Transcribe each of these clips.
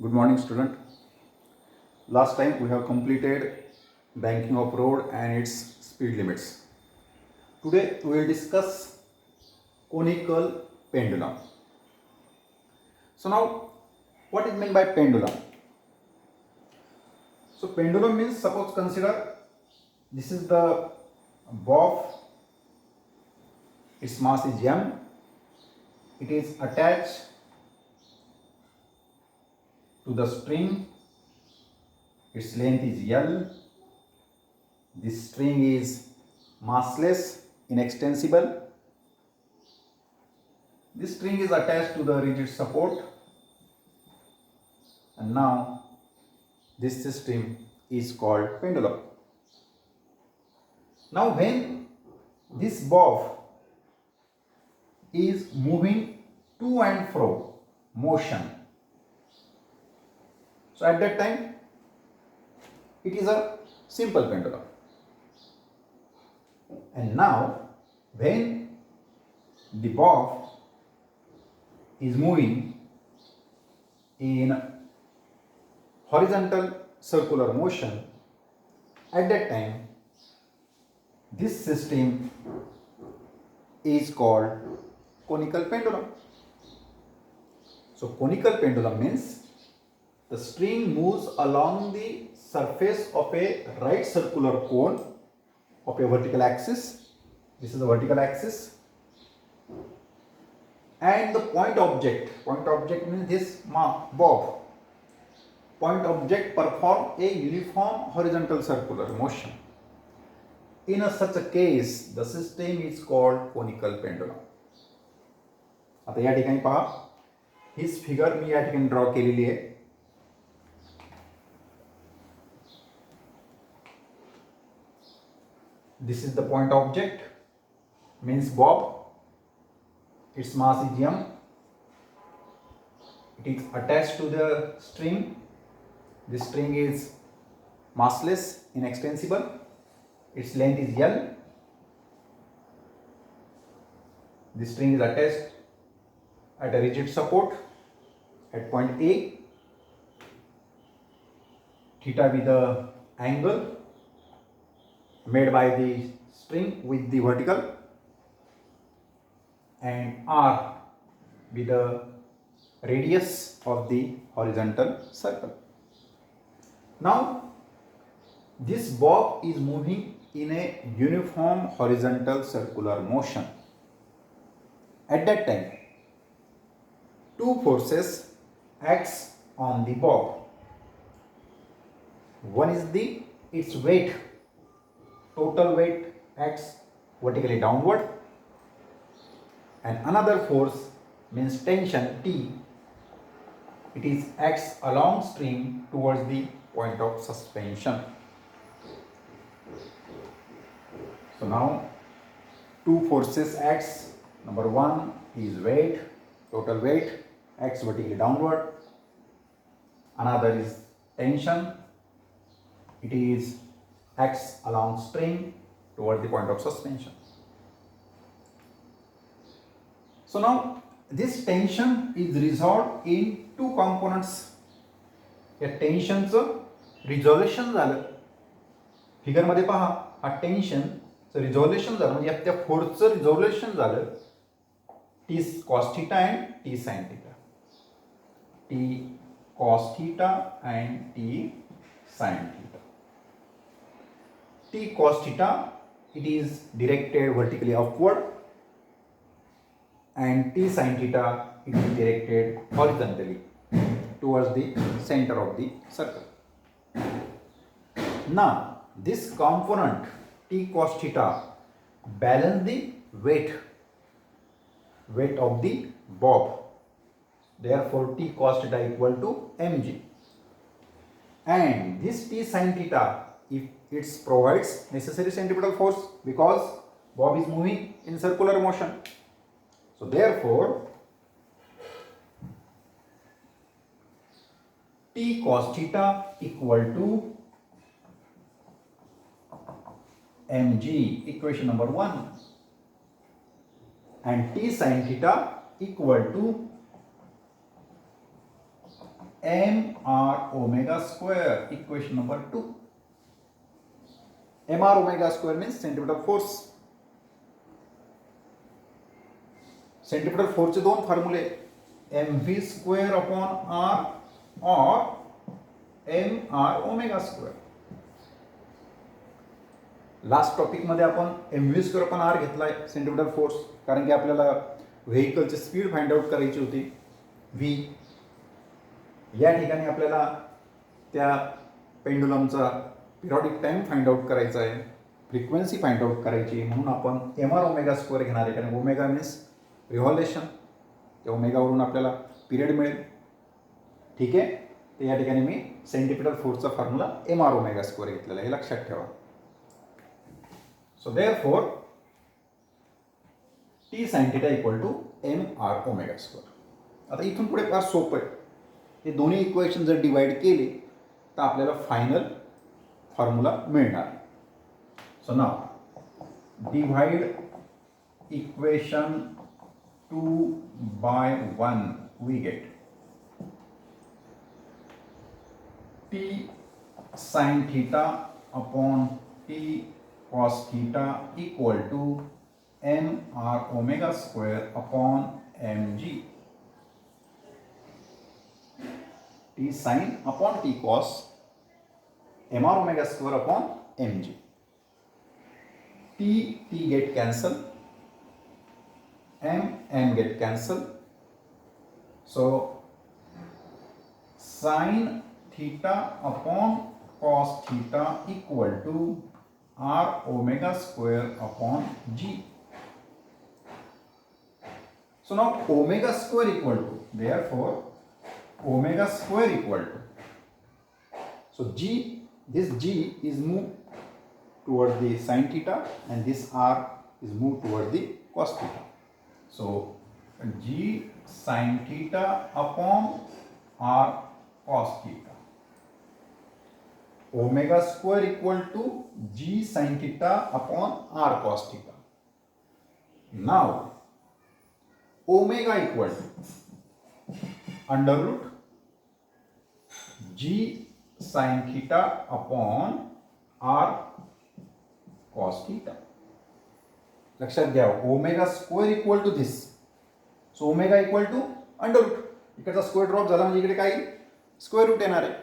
Good morning, student. Last time we have completed banking of road and its speed limits. Today we will discuss conical pendulum. So now, what is meant by pendulum? So pendulum means, suppose consider this is the bob. Its mass is m. It is attached to the string. Its length is L. This string is massless, inextensible. This string is attached to the rigid support, and now this system is called pendulum. Now when this bob is moving to and fro, motion, so at that time it is a simple pendulum. And now when the bob is moving in horizontal circular motion, at that time this system is called conical pendulum. So conical pendulum means the string moves along the surface of a right circular cone of a vertical axis. This is the vertical axis, and the point object means this bob. Point object perform a uniform horizontal circular motion. In such a case, the system is called conical pendulum. आता या ठिकाणी पहा, हीच figure मी या ठिकाणी draw केलेली आहे. This is the point object, means bob. Its mass is m. It is attached to the string. This string is massless, inextensible. Its length is L. This string is attached at a rigid support at point A. Theta with the angle made by the string with the vertical, and R with the radius of the horizontal circle. Now this bob is moving in a uniform horizontal circular motion. At that time, two forces acts on the bob. One is its weight, total weight acts vertically downward, and another force means tension T. It is acts along string towards the point of suspension. So now two forces acts. Number one is weight, total weight acts vertically downward. Another is tension. It is acts along string toward the point of suspension. So now this tension is resolved in two components. या टेन्शनचं resolution झालं. फिगरमध्ये पहा, हा टेन्शनचं resolution झालं, म्हणजे त्या फोर्सचं resolution झालं T cos theta and T sine theta. T cos theta and T sine theta. T cos theta, it is directed vertically upward, and T sin theta, it is directed horizontally towards the center of the circle. Now this component T cos theta balance the weight of the bob. Therefore T cos theta equal to mg, and this T sin theta, if it provides necessary centripetal force because bob is moving in circular motion. So therefore T cos theta equal to mg, equation number 1, and T sin theta equal to mr omega square, equation number 2. mr omega square means centripetal force. Centripetal फोर्सचे दोन फॉर्म्युले, mv square upon r और mr omega square. Last topic मध्ये आपण mv square upon r घेतलाय centripetal force, कारण की आपल्याला व्हेकलची स्पीड फाइंड आउट करायची होती v. या ठिकाणी आपल्याला त्या पेंडुलमचा पिरियडिक टाइम फाइंड आउट करायचा आहे, फ्रिक्वेन्सी फाइंड आउट करायची, म्हणून आपण mr ओमेगा स्क्वेअर घेणार आहे. कारण ओमेगा मीन्स रिव्हॉल्युशन, त्या ओमेगावरून आपल्याला पिरियड मिळेल. ठीक आहे, तर या ठिकाणी मी सेंट्रिपिटल फोर्सचा फॉर्म्युला mr ओमेगा स्क्वेअर घेतलेला आहे, हे लक्षात ठेवा. So therefore t sin θ equal to mr omega square. आता इथून पुढे फार सोपं आहे. हे दोन्ही इक्वेशन जर डिवाइड केले तर आपल्याला फायनल फॉर्म्युला मिळणार. सो नाव divide equation 2 by 1 we get t sin theta upon t cos theta equal to mr omega square upon mg. t sin upon t cos mr omega square upon mg. t get cancel, m get cancel. So sin theta upon cos theta equal to r omega square upon g. So now omega square equal to, therefore omega square equal to, so g, this g is moved towards the sin theta and this r is moved towards the cos theta. So g sin theta upon r cos theta. Omega square equal to g sin theta upon r cos theta. Now omega equal to under root g sin theta upon r cos theta. लक्षात घ्या, omega square equal to this. So omega equal to under root, इकडचा square drop झाला म्हणजे इकडे काय square root येणार आहे.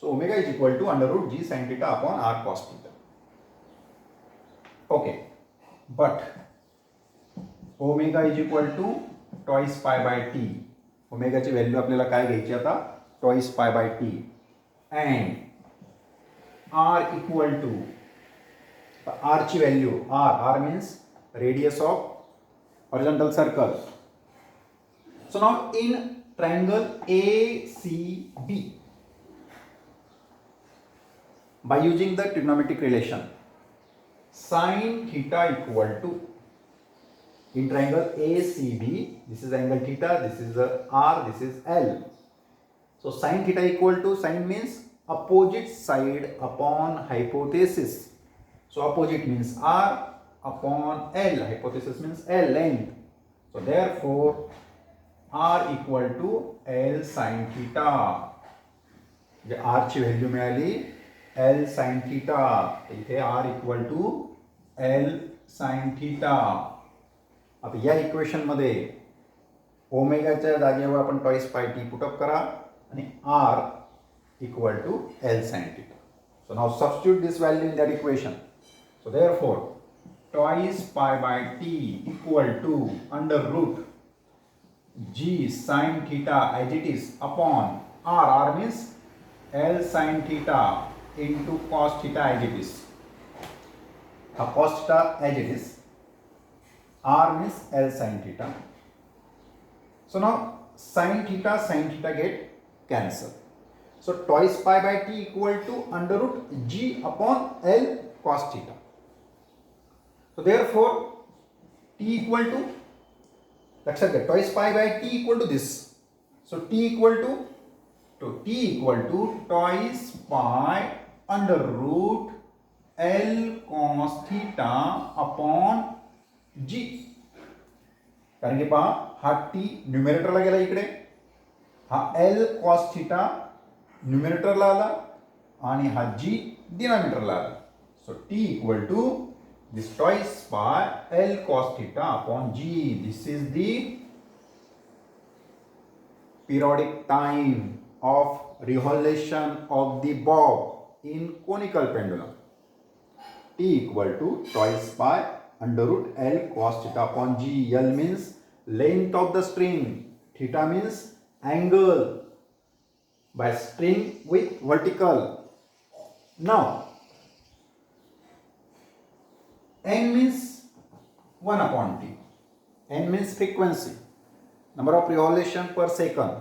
So omega is equal to under root g sine theta upon r cos theta. Okay, but omega is equal to twice pi by t. ओमेगाची value आपल्याला काय घ्यायची आता, twice pi by t. And r equal to, r ची value, r means radius of horizontal circle. So now in triangle ACB, by using the trigonometric relation sin theta equal to, in triangle ACB, this is angle theta, this is R, this is L. So sin theta equal to, sin means opposite side upon hypothesis. So opposite means R upon L, hypothesis means L, length. So therefore R equal to L sin theta. J R ची value मिळाली L sin theta, इथे R equal to L sin theta. आता या equation मध्ये ओमेगाच्या जागेवर आपण toys पाय T put up करा आणि R equal to L sin theta. So now substitute this value in that equation. So therefore twice pi by t equal to under root g sin theta as it is upon r means L sin theta into cos theta as it is. Cos theta as it is, r means L sin theta. So now sin theta get cancelled. So twice pi by t equal to under root g upon L cos theta. So therefore t equal to, लक्षात घ्या, twice pi by t equal to this. So t equal to twice pi under root L cos theta upon g. कारण की पहा, हा t न्यूमरेटरला गेला इकडे, हा L cos theta न्युमिनेटरला आला आणि हा जी डिनॉमिनेटरला आला. So t equal to this twice by l cos theta upon g. This is the periodic time of revolution of the bob in conical pendulum. T equal to twice by under root L cos theta upon G. L means length of the string. Theta means angle by string with vertical. Now, N means 1 upon T. N means frequency. Number of revolution per second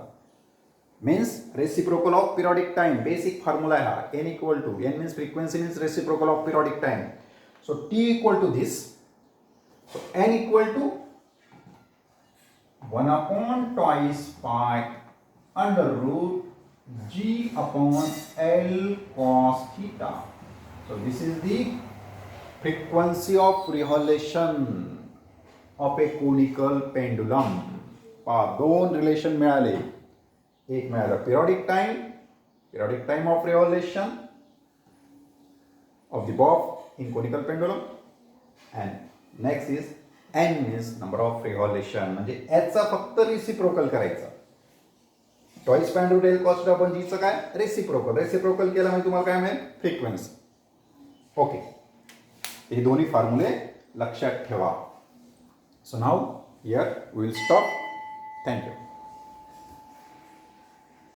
means reciprocal of periodic time. Basic formula है. N equal to N means frequency means reciprocal of periodic time. So T equal to this. So N equal to 1 upon twice pi under root G upon L cos theta. So this is the frequency of revolution of a conical pendulum. दोन relation मिळाले. एक मिळालं periodic time of revolution of the Bob in conical pendulum and next is an means number of revolution. म्हणजे याचा फक्त reciprocal करायचा. Toys पॅन्ड L cost आपण जीचं काय रेसिप्रोकल केलं म्हणजे तुम्हाला काय मिळेल फ्रिक्वेन्सी. ओके, हे दोन्ही फॉर्म्युले लक्षात ठेवा. So now here we will stop. Thank you.